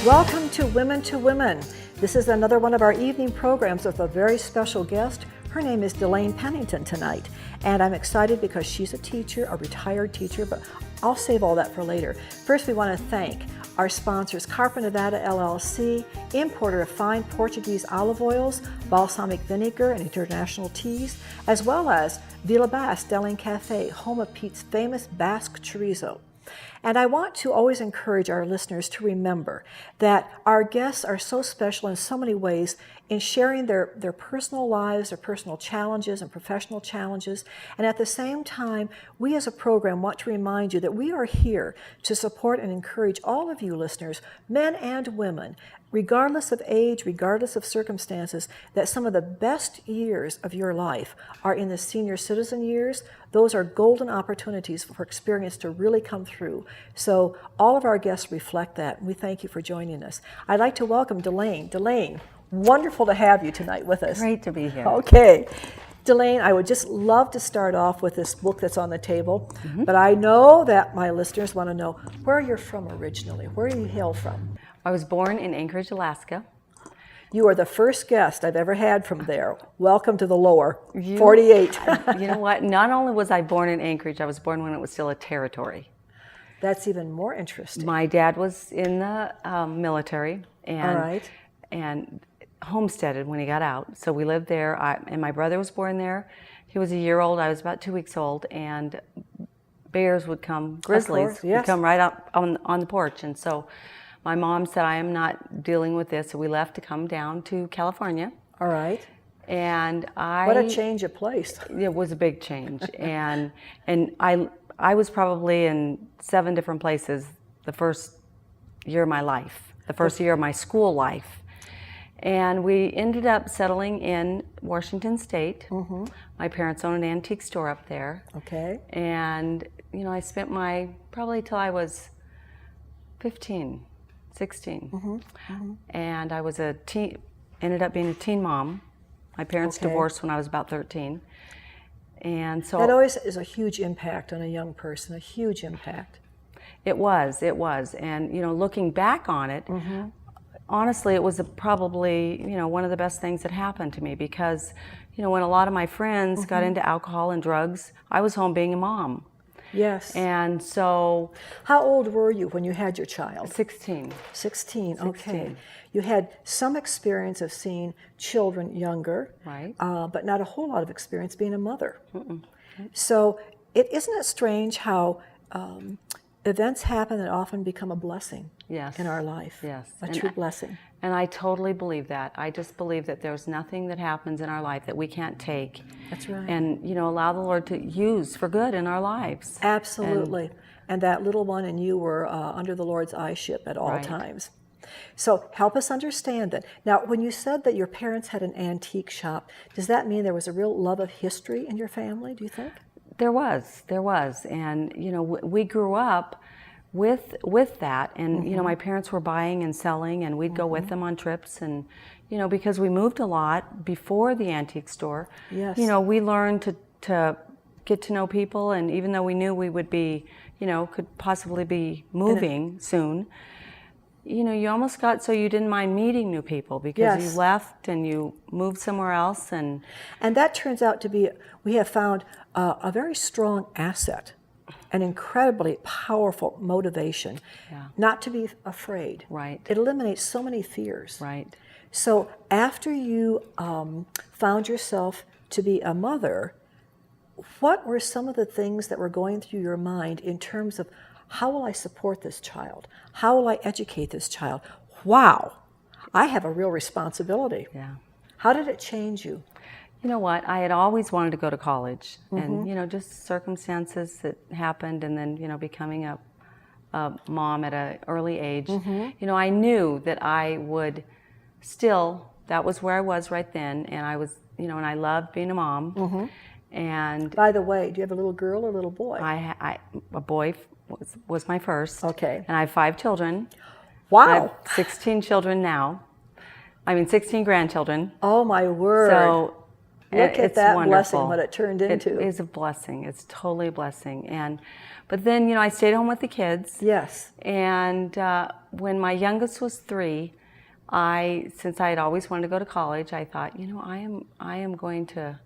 Welcome to Women to Women. This is another one of our evening programs with a very special guest. Her name is Delane Pennington tonight, and I'm excited because she's a teacher, a retired teacher, but I'll save all that for later. First, we want to thank our sponsors, Carpenter Nevada LLC, importer of fine Portuguese olive oils, balsamic vinegar, and international teas, as well as Villa Bass Delane Cafe, home of Pete's famous Basque chorizo. And I want to always encourage our listeners to remember that our guests are so special in so many ways in sharing their personal lives, their personal challenges and professional challenges. And at the same time, we as a program want to remind you that we are here to support and encourage all of you listeners, men and women, regardless of age, regardless of circumstances, that some of the best years of your life are in the senior citizen years. Those are golden opportunities for experience to really come through. So all of our guests reflect that. We thank you for joining us. I'd like to welcome Delane. Delane, wonderful to have you tonight with us. Great to be here. Okay. Delane, I would just love to start off with this book that's on the table, but I know that my listeners want to know where you're from originally. Where do you hail from? I was born in Anchorage, Alaska. You are the first guest I've ever had from there. Welcome to the lower 48. You know what? Not only was I born in Anchorage, I was born when it was still a territory. That's even more interesting. My dad was in the military and homesteaded when he got out. So we lived there, and my brother was born there. He was a year old. I was about 2 weeks old, and bears would come, grizzlies would come right up on the porch. And so my mom said, I am not dealing with this. So we left to come down to California. All right. And what a change of place. It was a big change. and I was probably in 7 different places the first year of my life, the first year of my school life. And we ended up settling in Washington State. Mm-hmm. My parents owned an antique store up there. Okay. And, you know, I spent probably till I was 15, 16. Mm-hmm. Mm-hmm. And I was ended up being a teen mom. My parents divorced when I was about 13. And so that always is a huge impact on a young person, a huge impact. It was. And, you know, looking back on it, honestly, it was probably, you know, one of the best things that happened to me because, you know, when a lot of my friends got into alcohol and drugs, I was home being a mom. Yes. And so... How old were you when you had your child? 16. 16, okay. You had some experience of seeing children younger, right? But not a whole lot of experience being a mother. Mm-mm. So isn't it strange how events happen that often become a blessing in our life? Yes. A true blessing. And I totally believe that. I just believe that there's nothing that happens in our life that we can't take. That's right. And, you know, allow the Lord to use for good in our lives. Absolutely. And that little one and you were under the Lord's eyeship at all times. So help us understand that. Now, when you said that your parents had an antique shop, does that mean there was a real love of history in your family, do you think? There was. And, you know, we grew up with that. And, you know, my parents were buying and selling, and we'd go with them on trips. And, you know, because we moved a lot before the antique store, you know, we learned to get to know people. And even though we knew we would be, you know, could possibly be moving soon, you know, you almost got so you didn't mind meeting new people because you left and you moved somewhere else. And that turns out to be, we have found a very strong asset, an incredibly powerful motivation, not to be afraid. Right. It eliminates so many fears. Right. So after you found yourself to be a mother, what were some of the things that were going through your mind in terms of how will I support this child? How will I educate this child? Wow, I have a real responsibility. Yeah. How did it change you? You know what? I had always wanted to go to college, and, you know, just circumstances that happened, and then, you know, becoming a mom at an early age. You know, I knew that I would still, that was where I was right then, and I was, you know, and I loved being a mom. And by the way, do you have a little girl or a little boy? A boy was my first. Okay. And I have 5 children. Wow. I have 16 children now. 16 grandchildren. Oh, my word. So Look at It's that wonderful. blessing, what it turned into. It is a blessing. It's totally a blessing. But then, I stayed home with the kids. Yes. And when my youngest was 3, since I had always wanted to go to college, I thought, I am going to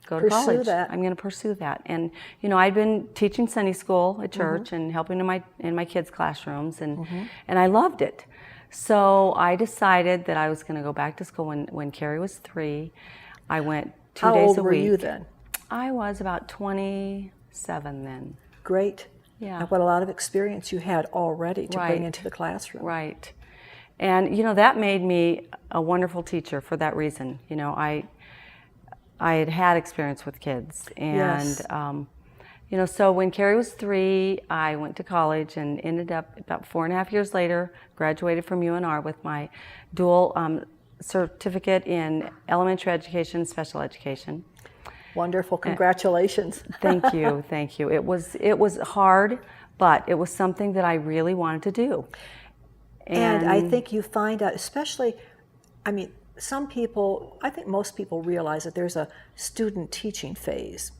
go to college. Pursue that. I'm going to pursue that. And I'd been teaching Sunday school at church and helping in my kids' classrooms, and I loved it. So I decided that I was going to go back to school when Carrie was 3. I went 2 How days old a were week. you then? I was about 27 then. Great. Yeah. And what a lot of experience you had already to bring Right. into the classroom. Right. And that made me a wonderful teacher for that reason. I had experience with kids, and Yes. so when Carrie was 3, I went to college and ended up about 4.5 years later, graduated from UNR with my dual certificate in elementary education and special education. Wonderful. Congratulations. Thank you, thank you. It was hard, but it was something that I really wanted to do. And I think you find out, especially, some people, I think most people realize that there's a student teaching phase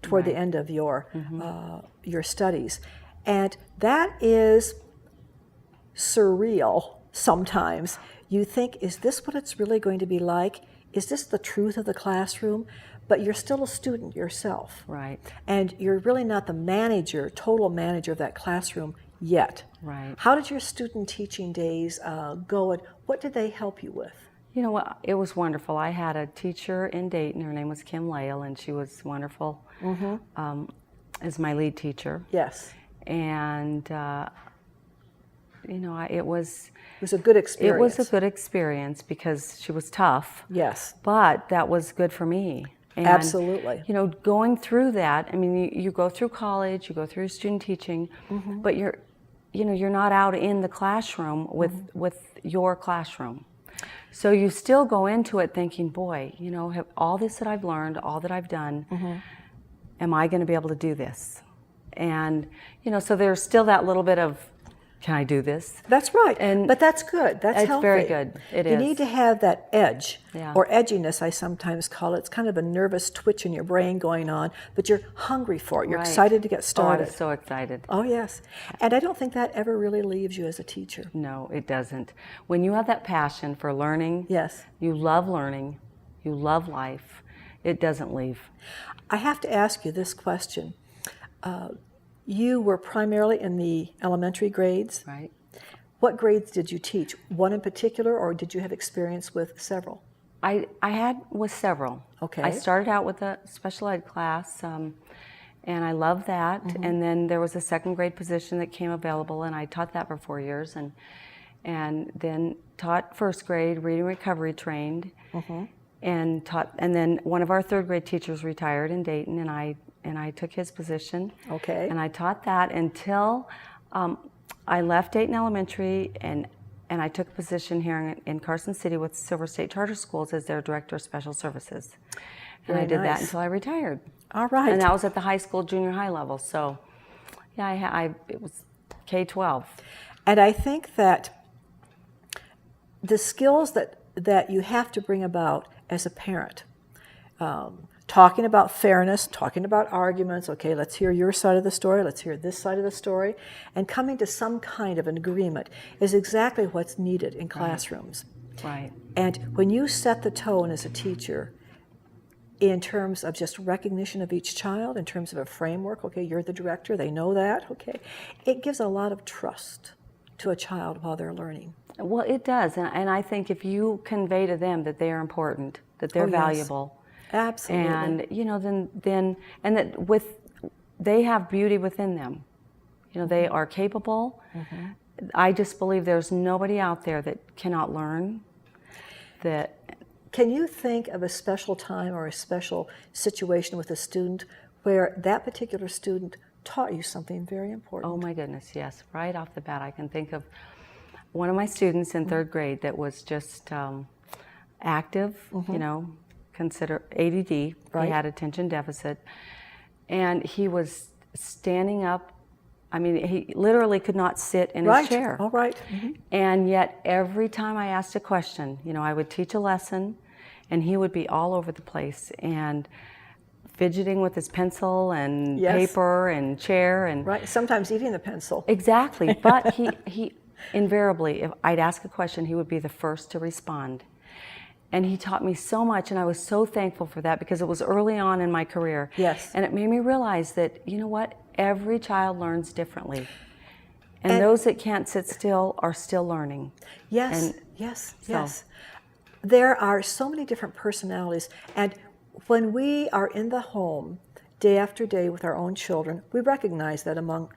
toward the end of your studies. And that is surreal sometimes. You think, is this what it's really going to be like? Is this the truth of the classroom? But you're still a student yourself. Right. And you're really not the total manager of that classroom yet. Right. How did your student teaching days go, and what did they help you with? You know what? It was wonderful. I had a teacher in Dayton. Her name was Kim Lale, and she was wonderful as my lead teacher. Yes. And it was a good experience. It was a good experience because she was tough. Yes. But that was good for me. And, Absolutely. Going through that, you go through college, you go through student teaching, but you're not out in the classroom with your classroom. So you still go into it thinking, boy, all this that I've learned, all that I've done, am I going to be able to do this? And, so there's still that little bit of, can I do this? That's right. But that's good. That's it's healthy. very good. It is. You need to have that edge, Yeah. or edginess, I sometimes call it. It's kind of a nervous twitch in your brain going on, but you're hungry for it. You're Right. excited to get started. Oh, I'm so excited. Oh, yes. And I don't think that ever really leaves you as a teacher. No, it doesn't. When you have that passion for learning, Yes. you love learning, you love life, it doesn't leave. I have to ask you this question. You were primarily in the elementary grades. Right. What grades did you teach? One in particular, or did you have experience with several? I had with several. Okay. I started out with a special ed class, and I loved that. And then there was a second grade position that came available, and I taught that for 4 years, and then taught first grade, reading recovery trained, and then one of our third grade teachers retired in Dayton, and I took his position. Okay. And I taught that until I left Dayton Elementary, and I took a position here in Carson City with Silver State Charter Schools as their Director of Special Services. And Very I did that nice. until I retired. All right. And that was at the high school, junior high level. So, yeah, it was K-12. And I think that the skills that you have to bring about as a parent, talking about fairness, talking about arguments, okay, let's hear your side of the story, let's hear this side of the story, and coming to some kind of an agreement is exactly what's needed in classrooms. Right. And when you set the tone as a teacher in terms of just recognition of each child, in terms of a framework, okay, you're the director, they know that, okay, it gives a lot of trust to a child while they're learning. Well, it does. And I think if you convey to them that they are important, that they're Oh, yes. valuable, Absolutely. and then that they have beauty within them. They are capable. I just believe there's nobody out there that cannot learn. Can you think of a special time or a special situation with a student where that particular student taught you something very important? Oh my goodness, yes. Right off the bat, I can think of one of my students in third grade that was just active, consider ADD. Right. He had attention deficit. And he was standing up. He literally could not sit in his chair. All right. And yet every time I asked a question, I would teach a lesson, and he would be all over the place and fidgeting with his pencil and Yes. paper and chair and Right, sometimes eating the pencil. exactly. But he invariably, if I'd ask a question, he would be the first to respond. And he taught me so much, and I was so thankful for that because it was early on in my career. Yes. And it made me realize that, you know what, every child learns differently. And those that can't sit still are still learning. Yes, And yes, so- yes. There are so many different personalities, and when we are in the home day after day with our own children, we recognize that among,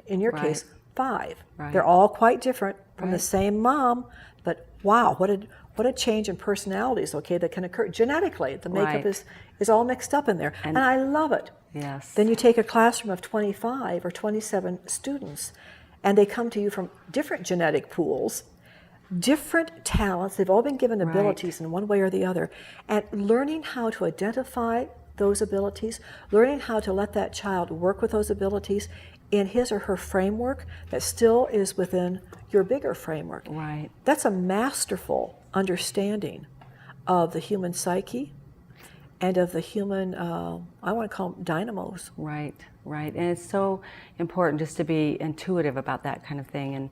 in your Right. case, 5. Right. They're all quite different from the Right. same mom, but wow, what a change in personalities, okay, that can occur genetically. The makeup Right. is all mixed up in there, and I love it. Yes. Then you take a classroom of 25 or 27 students, and they come to you from different genetic pools, different talents. They've all been given abilities in one way or the other. And learning how to identify those abilities, learning how to let that child work with those abilities in his or her framework that still is within your bigger framework. Right. That's a masterful understanding of the human psyche and of the human, I want to call them dynamos. Right, right. And it's so important just to be intuitive about that kind of thing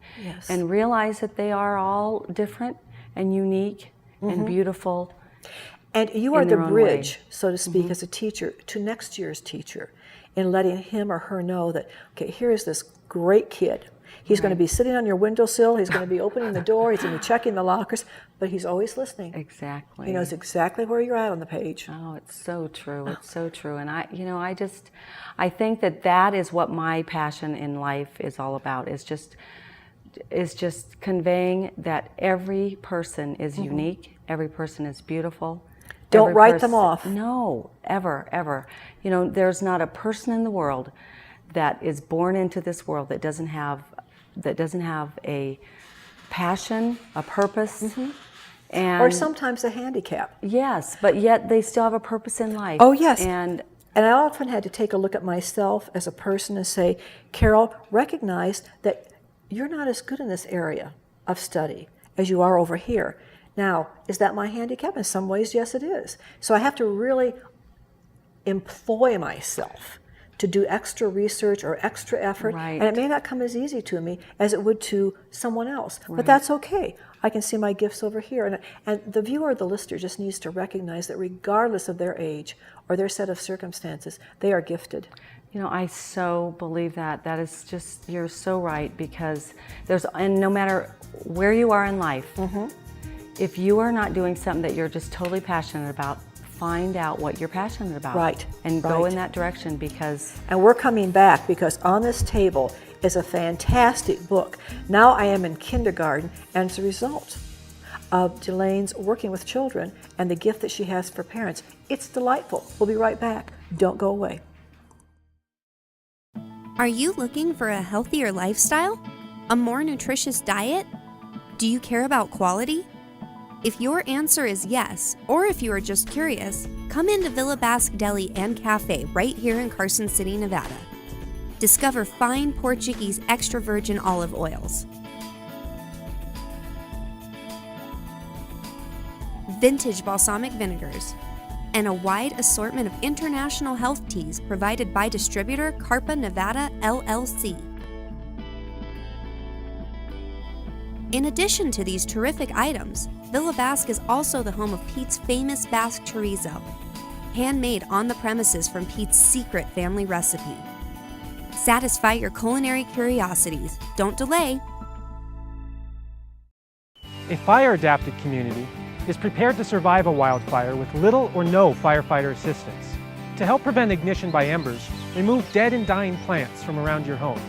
and realize that they are all different and unique and beautiful. And you are in the their own bridge, way. so to speak, as a teacher to next year's teacher in letting him or her know that, okay, here is this great kid. He's going to be sitting on your windowsill. He's going to be opening the door. He's going to be checking the lockers, but he's always listening. Exactly. He knows exactly where you're at on the page. Oh, it's so true. It's so true. And I think that is what my passion in life is all about, is just conveying that every person is unique, every person is beautiful. Don't every write them off. No, ever, ever. There's not a person in the world that is born into this world that doesn't have a passion, a purpose, and Or sometimes a handicap. yes, but yet they still have a purpose in life. Oh, yes. And I often had to take a look at myself as a person and say, Carol, recognize that you're not as good in this area of study as you are over here. Now, is that my handicap? In some ways, yes, it is. So I have to really employ myself to do extra research or extra effort. Right. And it may not come as easy to me as it would to someone else. But that's okay. I can see my gifts over here. And the viewer or the listener just needs to recognize that regardless of their age or their set of circumstances, they are gifted. I so believe that. That is just, you're so right, because and no matter where you are in life, if you are not doing something that you're just totally passionate about, find out what you're passionate about. Right, And go right. in that direction, because And we're coming back because on this table is a fantastic book. Now I am in kindergarten, and it's a result of Delane's working with children and the gift that she has for parents. It's delightful. We'll be right back. Don't go away. Are you looking for a healthier lifestyle? A more nutritious diet? Do you care about quality? If your answer is yes, or if you are just curious, come into Villa Basque Deli and Cafe right here in Carson City, Nevada. Discover fine Portuguese extra virgin olive oils, vintage balsamic vinegars, and a wide assortment of international health teas provided by distributor Carpa Nevada LLC. In addition to these terrific items, Villa Basque is also the home of Pete's famous Basque chorizo, handmade on the premises from Pete's secret family recipe. Satisfy your culinary curiosities. Don't delay. A fire-adapted community is prepared to survive a wildfire with little or no firefighter assistance. To help prevent ignition by embers, remove dead and dying plants from around your home.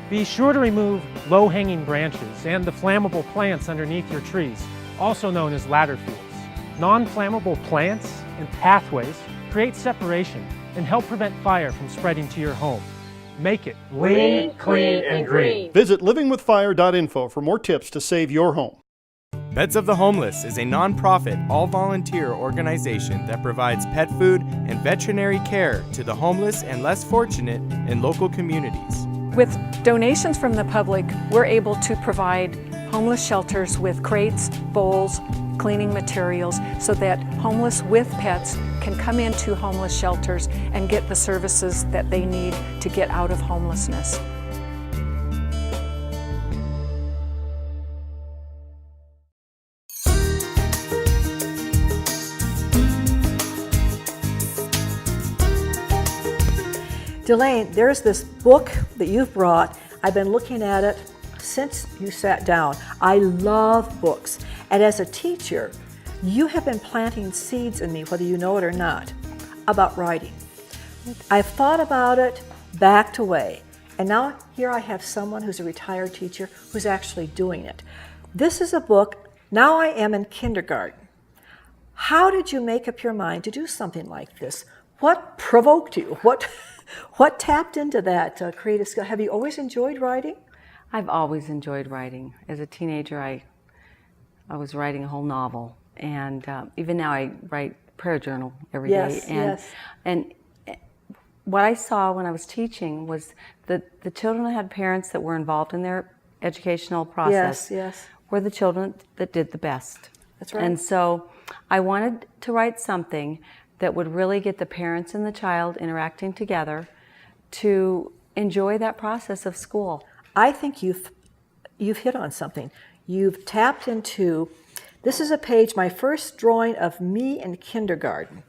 Be sure to remove low-hanging branches and the flammable plants underneath your trees, also known as ladder fuels. Non-flammable plants and pathways create separation and help prevent fire from spreading to your home. Make it lean, clean, and green. Visit livingwithfire.info for more tips to save your home. Pets of the Homeless is a non-profit, all-volunteer organization that provides pet food and veterinary care to the homeless and less fortunate in local communities. With donations from the public, we're able to provide homeless shelters with crates, bowls, cleaning materials, so that homeless with pets can come into homeless shelters and get the services that they need to get out of homelessness. Delane, there's this book that you've brought. I've been looking at it since you sat down. I love books. And as a teacher, you have been planting seeds in me, whether you know it or not, about writing. I've thought about it, backed away. And now here I have someone who's a retired teacher who's actually doing it. This is a book, Now I Am in Kindergarten. How did you make up your mind to do something like this? What provoked you? What tapped into that creative skill? Have you always enjoyed writing? I've always enjoyed writing. As a teenager, I was writing a whole novel, and even now I write prayer journal every day. And what I saw when I was teaching was that the children that had parents that were involved in their educational process were the children that did the best. That's right. And so I wanted to write something that would really get the parents and the child interacting together to enjoy that process of school. I think you've hit on something. You've tapped into, this is a page, my first drawing of me in kindergarten.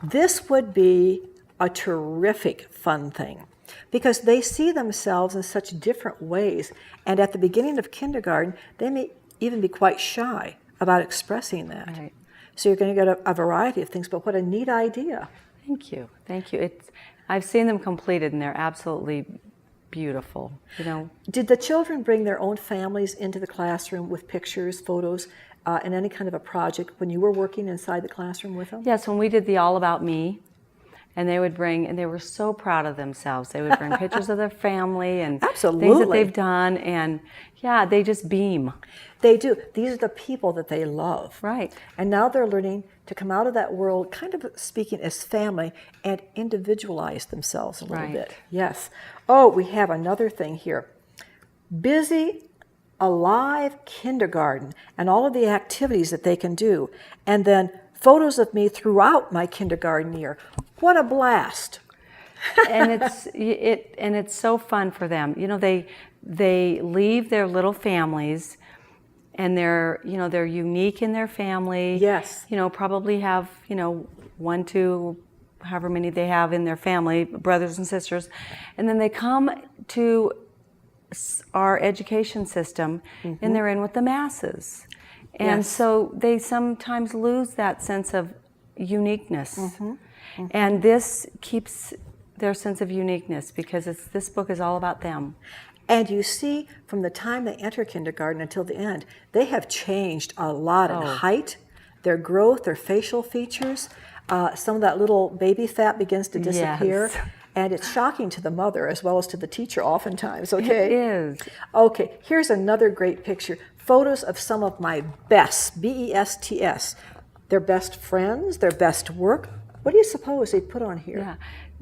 This would be a terrific fun thing because they see themselves in such different ways. And at the beginning of kindergarten, they may even be quite shy about expressing that. Right. So you're going to get a variety of things, but what a neat idea. Thank you. Thank you. I've seen them completed, and they're absolutely beautiful. You know. Did the children bring their own families into the classroom with pictures, photos, and any kind of a project when you were working inside the classroom with them? Yes, when we did the All About Me, and they would bring, and they were so proud of themselves. They would bring pictures of their family and things that they've done, and yeah, they just beam. They do. These are the people that they love. Right. And now they're learning to come out of that world, kind of speaking as family, and individualize themselves a little bit. Yes. Oh, we have another thing here. Busy, alive kindergarten, and all of the activities that they can do. And then photos of me throughout my kindergarten year. What a blast. And it's so fun for them. You know, they leave their little families, and they're unique in their family. Yes. You know, probably have, 1, 2, however many they have in their family, brothers and sisters. And then they come to our education system, and they're in with the masses. And so they sometimes lose that sense of uniqueness. And this keeps their sense of uniqueness because this book is all about them. And you see, from the time they enter kindergarten until the end, they have changed a lot in height, their growth, their facial features. Some of that little baby fat begins to disappear. Yes. And it's shocking to the mother as well as to the teacher oftentimes, okay? It is. Okay, here's another great picture. Photos of some of my best, B-E-S-T-S. Their best friends, their best work. What do you suppose they put on here? Yeah,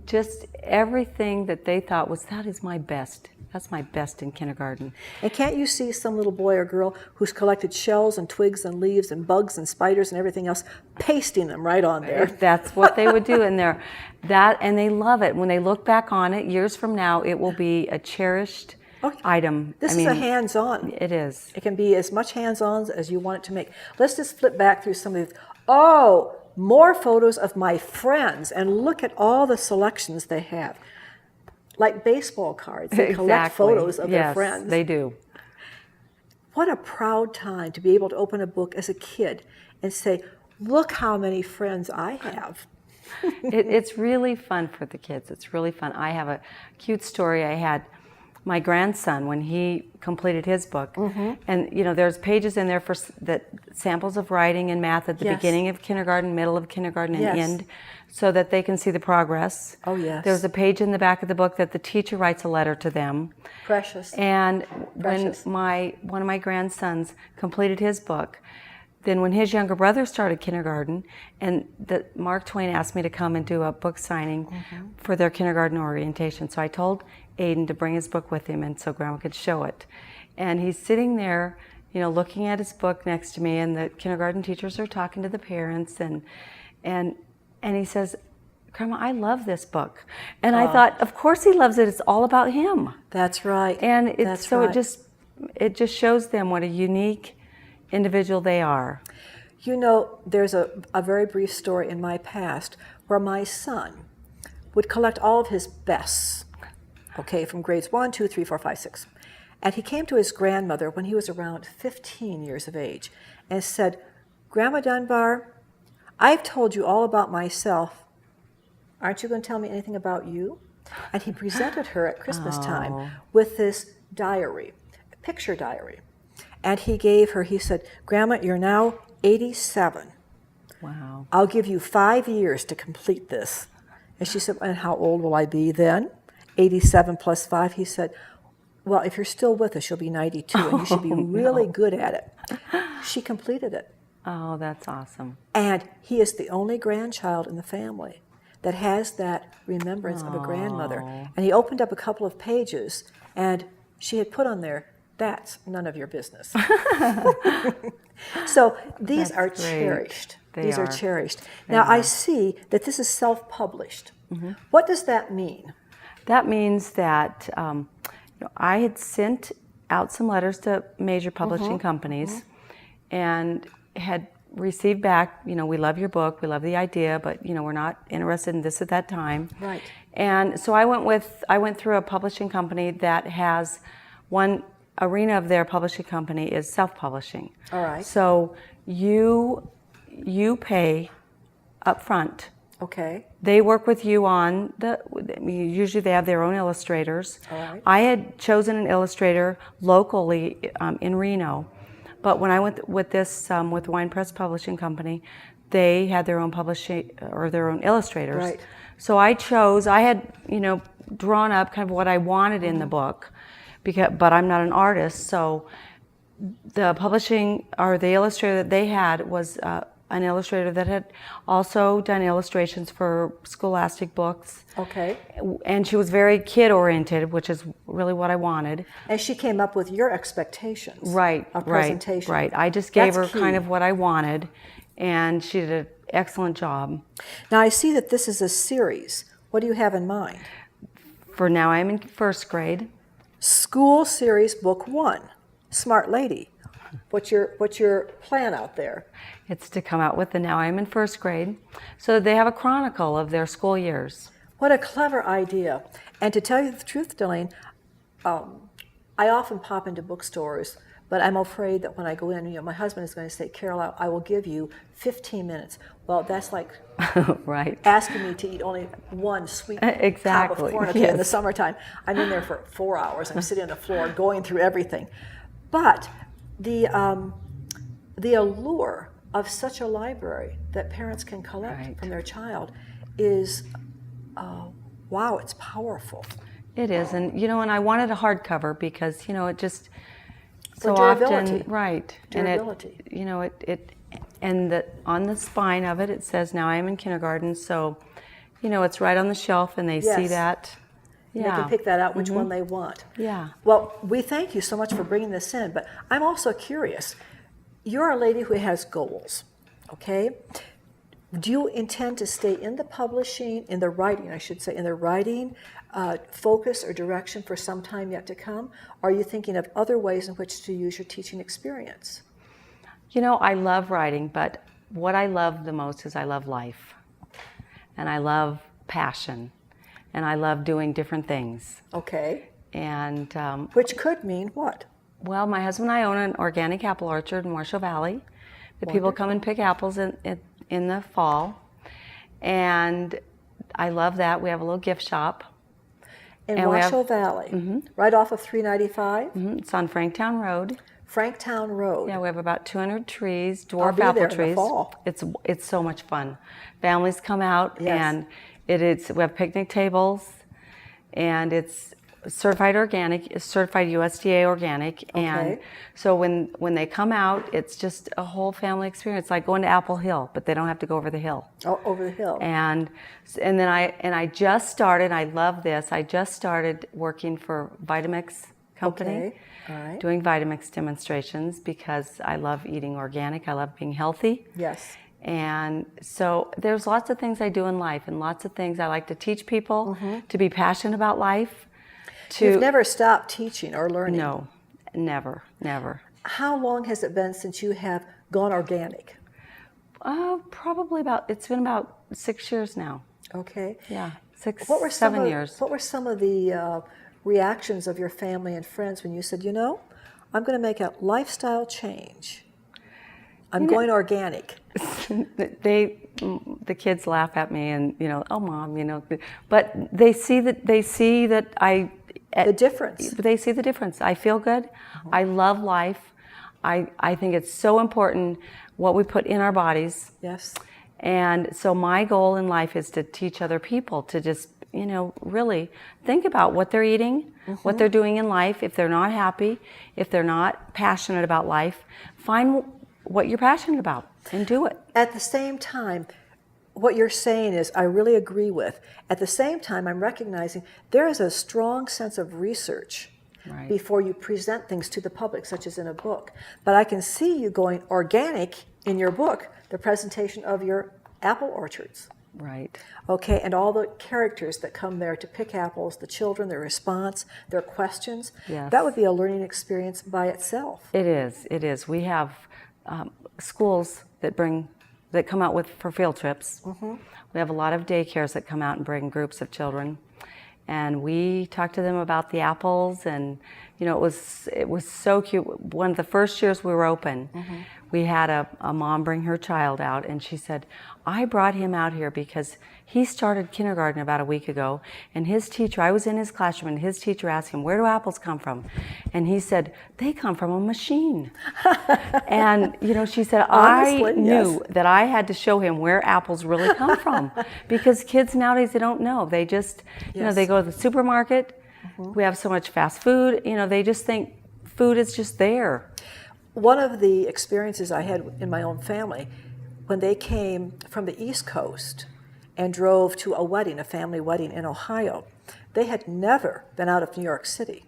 just everything that they thought that is my best. That's my best in kindergarten. And can't you see some little boy or girl who's collected shells and twigs and leaves and bugs and spiders and everything else, pasting them right on there? That's what they would do, and and they love it. When they look back on it years from now, it will be a cherished item. This is a hands-on. It is. It can be as much hands-on as you want it to make. Let's just flip back through some of these. Oh, more photos of my friends, and look at all the selections they have. Like baseball cards, they collect photos of their friends. Yes, they do. What a proud time to be able to open a book as a kid and say, look how many friends I have. It's really fun for the kids. It's really fun. I have a cute story. I had my grandson when he completed his book, and there's pages in there for samples of writing and math at the beginning of kindergarten, middle of kindergarten, and end, so that they can see the progress. Oh yes. There's a page in the back of the book that the teacher writes a letter to them. Precious. And when one of my grandsons completed his book, then when his younger brother started kindergarten, and Mark Twain asked me to come and do a book signing for their kindergarten orientation. So I told Aiden to bring his book with him, and so Grandma could show it. And he's sitting there, looking at his book next to me, and the kindergarten teachers are talking to the parents, and he says, "Grandma, I love this book." And I thought, of course he loves it. It's all about him. That's right. And That's right. it just shows them what a unique individual they are. There's a very brief story in my past where my son would collect all of his bests, from grades 1, 2, 3, 4, 5, 6. And he came to his grandmother when he was around 15 years of age and said, "Grandma Dunbar, I've told you all about myself. Aren't you going to tell me anything about you?" And he presented her at Christmas time with this diary, a picture diary. And he said, "Grandma, you're now 87. Wow. I'll give you 5 years to complete this." And she said, "And how old will I be then?" 87 plus 5. He said, "Well, if you're still with us, you'll be 92, and you should be really good at it." She completed it. Oh, that's awesome. And he is the only grandchild in the family that has that remembrance of a grandmother. And he opened up a couple of pages, and she had put on there, "That's none of your business." So these are cherished. These are cherished. Now, I see that this is self-published. What does that mean? That means that I had sent out some letters to major publishing companies and had received back, "We love your book, we love the idea, but we're not interested in this at that time." Right. And so I went through a publishing company that has one arena of their publishing company is self-publishing. All right. So you pay up front. Okay. They work with you on usually they have their own illustrators. All right. I had chosen an illustrator locally in Reno, but when I went with with Wine Press Publishing Company, they had their own publishing or their own illustrators. Right. So I had drawn up kind of what I wanted in the book, but I'm not an artist, so the publishing or the illustrator that they had was an illustrator that had also done illustrations for scholastic books. Okay. And she was very kid-oriented, which is really what I wanted. And she came up with your expectations of presentation. Right. I just gave That's her key. kind of what I wanted, and she did an excellent job. Now, I see that this is a series. What do you have in mind? For now, I'm in first grade. School Series Book 1, Smart Lady. What's your plan out there? It's to come out with the Now I'm in First Grade. So they have a chronicle of their school years. What a clever idea. And to tell you the truth, Delane, I often pop into bookstores, but I'm afraid that when I go in, my husband is going to say, "Carol, I will give you 15 minutes. Well, that's like Right. asking me to eat only one sweet cob Exactly, of corn in the summertime. I'm in there for 4 hours. I'm sitting on the floor going through everything. But the allure of such a library that parents can collect from their child is, wow, it's powerful. It is, and and I wanted a hardcover because it just For so durability. often right. Durability. And on the spine of it says Now I am in kindergarten, so it's right on the shelf, and they see Yes. that. They can pick that out which one they want. Yeah. Well, we thank you so much for bringing this in, but I'm also curious. You're a lady who has goals, okay? Do you intend to stay in the publishing, in the writing focus or direction for some time yet to come? Or are you thinking of other ways in which to use your teaching experience? I love writing, but what I love the most is I love life. And I love passion. And I love doing different things. Okay. And Which could mean what? well, my husband and I own an organic apple orchard in Washoe Valley. The people come and pick apples in the fall. And I love that. We have a little gift shop. In And we have- Washoe Valley, right off of 395, It's on Franktown Road. Franktown Road. Yeah, we have about 200 trees, I'll dwarf be apple there in the trees. fall. It's so much fun. Families come out Yes. and we have picnic tables, and it's certified organic, it's certified USDA organic, and Okay. so when they come out, it's just a whole family experience, like going to Apple Hill, but they don't have to go over the hill. Oh, over the hill. And then I just started. I love this. I just started working for Vitamix company. Okay. All right. Doing Vitamix demonstrations because I love eating organic. I love being healthy. Yes. And so there's lots of things I do in life and lots of things I like to teach people, to be passionate about life. You've never stopped teaching or learning? No, never, never. How long has it been since you have gone organic? Probably it's been about 6 years now. Okay. Yeah, 6, What were 7 years. What were some of the reactions of your family and friends when you said, you know, I'm going to make a lifestyle change. I'm going organic. The kids laugh at me and, you know, oh mom, you know, but they see that I The difference. They see the difference. I feel good. I love life. I think it's so important what we put in our bodies. Yes. And so my goal in life is to teach other people to just, you know, really think about what they're eating, what they're doing in life. If they're not happy, if they're not passionate about life, find what you're passionate about and do it. At the same time, what you're saying is, I really agree with. At the same time, I'm recognizing there is a strong sense of research before you present things to the public, such as in a book. But I can see you going organic in your book, the presentation of your apple orchards. Right. Okay, and all the characters that come there to pick apples, the children, their response, their questions. Yes. That would be a learning experience by itself. It is. It is. We have schools that come out for field trips. We have a lot of daycares that come out and bring groups of children, and we talk to them about the apples. And you know, it was so cute. One of the first years we were open, we had a mom bring her child out, and she said, I brought him out here because he started kindergarten about a week ago, and his teacher, I was in his classroom, and his teacher asked him, where do apples come from? And he said, they come from a machine. And, you know, she said, Honestly, I knew that I had to show him where apples really come from, because kids nowadays, they don't know. They just, you know, they go to the supermarket, we have so much fast food, you know, they just think food is just there. One of the experiences I had in my own family, when they came from the East Coast and drove to a wedding, a family wedding in Ohio, they had never been out of New York City.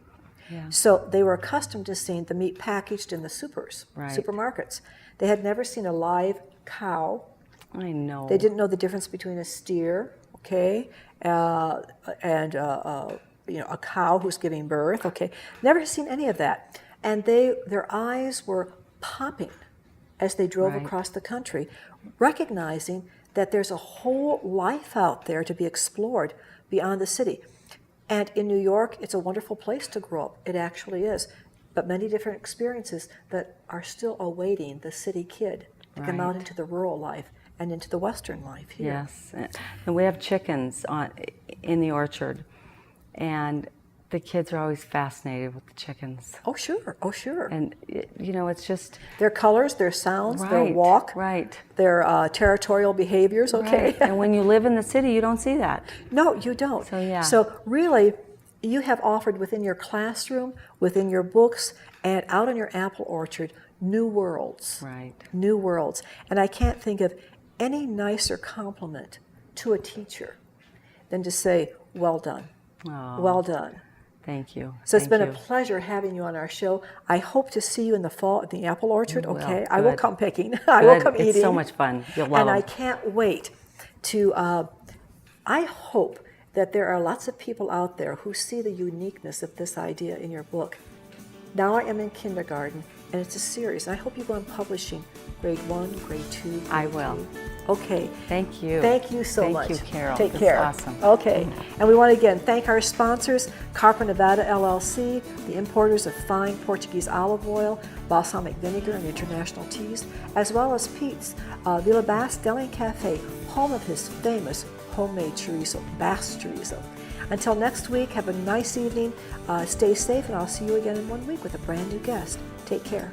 So they were accustomed to seeing the meat packaged in the supermarkets. They had never seen a live cow. I know. They didn't know the difference between a steer, okay, and you know, a cow who's giving birth, okay. Never seen any of that. And their eyes were popping as they drove across the country, recognizing that there's a whole life out there to be explored beyond the city. And in New York, it's a wonderful place to grow up. It actually is. But many different experiences that are still awaiting the city kid to come out into the rural life and into the Western life here. Yes. And we have chickens in the orchard. And the kids are always fascinated with the chickens. Oh, sure. Oh, sure. And, you know, it's just... Their colors, their sounds, their walk, their territorial behaviors, okay? And when you live in the city, you don't see that. No, you don't. So, yeah. So really, you have offered within your classroom, within your books, and out in your apple orchard, new worlds. Right. New worlds. And I can't think of any nicer compliment to a teacher than to say, well done. Oh, well done. Thank you. So it's been a pleasure having you on our show. I hope to see you in the fall at the apple orchard, okay? I will come picking. I will come eating. It's so much fun. You'll love And them. I can't wait to, I hope that there are lots of people out there who see the uniqueness of this idea in your book. Now I am in kindergarten, and it's a series. I hope you go on publishing grade 1, grade 2, grade I will. 3. Okay. Thank you. Thank you so much. Thank you, Carol. Take This care. is awesome. Okay. And we want to again thank our sponsors, Carpa Nevada LLC, the importers of fine Portuguese olive oil, balsamic vinegar, and international teas, as well as Pete's Villa Bass Delane Cafe, home of his famous homemade chorizo, Bass chorizo. Until next week, have a nice evening. Stay safe, and I'll see you again in 1 week with a brand new guest. Take care.